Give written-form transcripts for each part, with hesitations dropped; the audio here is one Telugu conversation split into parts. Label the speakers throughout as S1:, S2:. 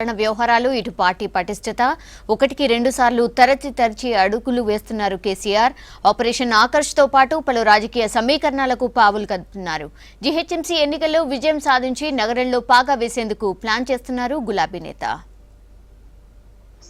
S1: వ్యవహారాలు ఇటు పార్టీ పటిష్టత ఒకటికి రెండు సార్లు తరచి అడుగులు వేస్తున్నారు కేసీఆర్. ఆపరేషన్ ఆకర్ష్ తో పాటు పలు రాజకీయ సమీకరణాలకు పావులు కదుపుతున్నారు. జీహెచ్ఎంసీ ఎన్నికల్లో విజయం సాధించి నగరంలో పాగా వేసేందుకు ప్లాన్ చేస్తున్నారు గులాబీ నేత.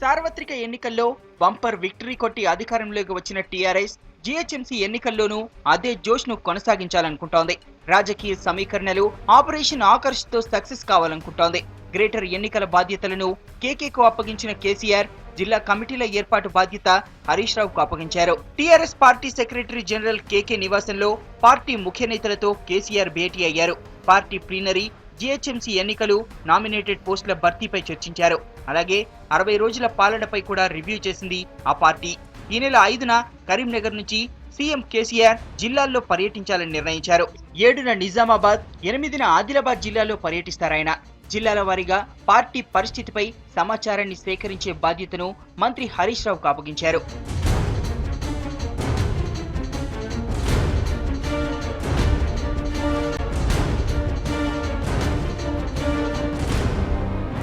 S2: సార్వత్రిక ఎన్నికల్లో బంపర్ విక్టరీ కొట్టి అధికారంలోకి వచ్చిన టీఆర్ఎస్ జీహెచ్ఎంసీ ఎన్నికల్లోనూ అదే జోష్ను కొనసాగించాలనుకుంటోంది. రాజకీయ సమీకరణలు ఆపరేషన్ ఆకర్ష్ తో సక్సెస్ కావాలనుకుంటోంది. గ్రేటర్ ఎన్నికల బాధ్యతలను కేకేకు అప్పగించిన కేసీఆర్ జిల్లా కమిటీల ఏర్పాటు బాధ్యత హరీష్ రావుకు అప్పగించారు. టీఆర్ఎస్ పార్టీ సెక్రటరీ జనరల్ కేకే నివాసంలో పార్టీ ముఖ్య నేతలతో కేసీఆర్ భేటీ అయ్యారు. పార్టీ ప్లీనరీ, జీహెచ్ఎంసీ ఎన్నికలు, నామినేటెడ్ పోస్టుల భర్తీపై చర్చించారు. అలాగే 60 రోజుల పాలనపై కూడా రివ్యూ చేసింది ఆ పార్టీ. ఈ నెల 5న కరీంనగర్ నుంచి సీఎం కేసీఆర్ జిల్లాల్లో పర్యటించాలని నిర్ణయించారు. 7న నిజామాబాద్, 8న ఆదిలాబాద్ జిల్లాలో పర్యటిస్తారాయన. జిల్లాల వారీగా పార్టీ పరిస్థితిపై సమాచారాన్ని సేకరించే బాధ్యతను మంత్రి హరీష్ రావుకు అప్పగించారు.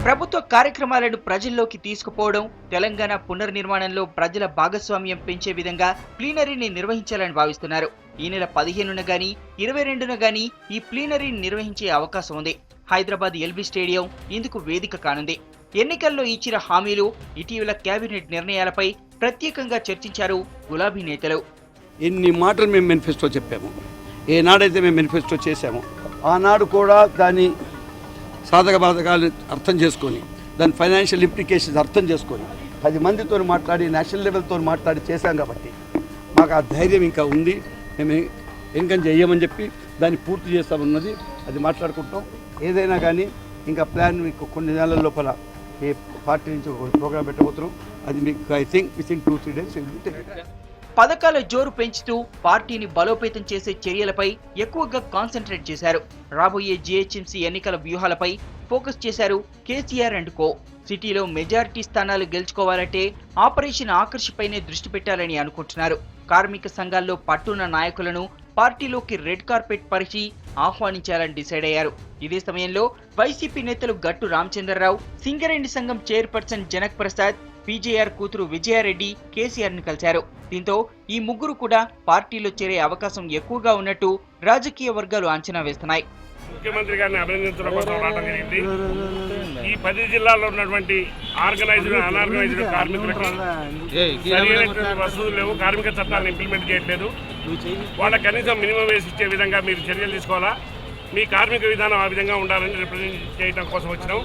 S2: ప్రభుత్వ కార్యక్రమాలను ప్రజల్లోకి తీసుకుపోవడం, తెలంగాణ పునర్నిర్మాణంలో ప్రజల భాగస్వామ్యం పెంచే విధంగా ప్లీనరీని నిర్వహించాలని భావిస్తున్నారు. ఈ నెల 15న గానీ 22న గానీ ఈ ప్లీనరీని నిర్వహించే అవకాశం ఉంది. హైదరాబాద్ ఎల్బీ స్టేడియం ఇందుకు వేదిక కానుంది. ఎన్నికల్లో ఇచ్చిన హామీలు, ఇటీవల కేబినెట్ నిర్ణయాలపై ప్రత్యేకంగా చర్చించారు గులాబీ నేతలు.
S3: ఎన్ని మాటలు మేము మేనిఫెస్టో చెప్పాము, ఏనాడైతే మేము మేనిఫెస్టో చేశామో ఆనాడు కూడా దాని సాధక బాధకాలను అర్థం చేసుకొని, దాని ఫైనాన్షియల్ ఇంప్లికేషన్స్ అర్థం చేసుకొని 10 మందితో మాట్లాడి, నేషనల్ లెవెల్తో మాట్లాడి చేశాం. కాబట్టి మాకు ఆ ధైర్యం ఇంకా ఉంది. మేము ఇంకా చెయ్యమని చెప్పి దాన్ని పూర్తి చేస్తామన్నది అది మాట్లాడుకుంటాం. ఏదైనా కానీ ఇంకా ప్లాన్ మీకు కొన్ని నెలల లోపల ఏ పార్టీ నుంచి ఒక ప్రోగ్రామ్ పెట్టబోతున్నాం. అది మీకు ఐ థింక్ వితిన్ 2-3 days.
S2: పథకాల జోరు పెంచుతూ పార్టీని బలోపేతం చేసే చర్యలపై ఎక్కువగా కాన్సంట్రేట్ చేశారు. రాబోయే జీహెచ్ఎంసీ ఎన్నికల వ్యూహాలపై ఫోకస్ చేశారు కేసీఆర్ అండ్ కో. సిటీలో మెజారిటీ స్థానాలు గెలుచుకోవాలంటే ఆపరేషన్ ఆకర్ష్ పైనే దృష్టి పెట్టాలని అనుకుంటున్నారు. కార్మిక సంఘాల్లో పట్టున్న నాయకులను పార్టీలోకి రెడ్ కార్పెట్ పరిచి ఆహ్వానించాలని డిసైడ్ అయ్యారు. ఇదే సమయంలో వైసీపీ నేతలు గట్టు రామచంద్రరావు, సింగరేణి సంఘం చైర్పర్సన్ జనక్ ప్రసాద్, పీజేఆర్ కూతురు విజయారెడ్డి కేసీఆర్ ని కలిశారు. దీంతో ఈ ముగ్గురు కూడా పార్టీలో చేరే అవకాశం ఎక్కువగా ఉన్నట్టు రాజకీయ వర్గాలు అంచనా వేస్తున్నాయి.
S4: ముఖ్యమంత్రి గారిని అభినందించడం కోసం రావడం జరిగింది. ఈ 10 జిల్లాల్లో ఉన్నటువంటి ఆర్గనైజ్డ్, అన్ఆర్గనైజ్డ్ కార్మికులకి సరైనటువంటి వసతులు లేవు, కార్మిక చట్టాలను ఇంప్లిమెంట్ చేయట్లేదు. వాళ్ళ కనీసం మినిమం వేసి ఇచ్చే విధంగా మీరు చర్యలు తీసుకోవాలా, మీ కార్మిక విధానం ఆ విధంగా ఉండాలని రిప్రజెంట్ చేయడం కోసం వచ్చినాం.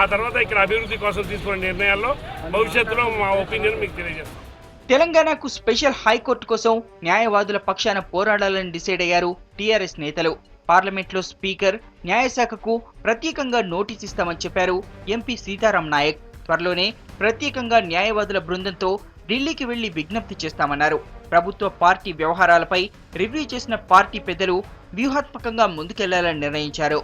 S4: ఆ తర్వాత ఇక్కడ అభివృద్ధి కోసం తీసుకునే నిర్ణయాల్లో భవిష్యత్తులో మా ఒపీనియన్ మీకు తెలియజేస్తాం.
S2: తెలంగాణకు స్పెషల్ హైకోర్టు కోసం న్యాయవాదుల పక్షాన పోరాడాలని డిసైడ్ అయ్యారు టీఆర్ఎస్ నేతలు. పార్లమెంట్లో స్పీకర్, న్యాయశాఖకు ప్రత్యేకంగా నోటీస్ ఇస్తామని చెప్పారు ఎంపీ సీతారాం నాయక్. త్వరలోనే ప్రత్యేకంగా న్యాయవాదుల బృందంతో ఢిల్లీకి వెళ్లి విజ్ఞప్తి చేస్తామన్నారు. ప్రభుత్వ పార్టీ వ్యవహారాలపై రివ్యూ చేసిన పార్టీ పెద్దలు వ్యూహాత్మకంగా ముందుకెళ్లాలని నిర్ణయించారు.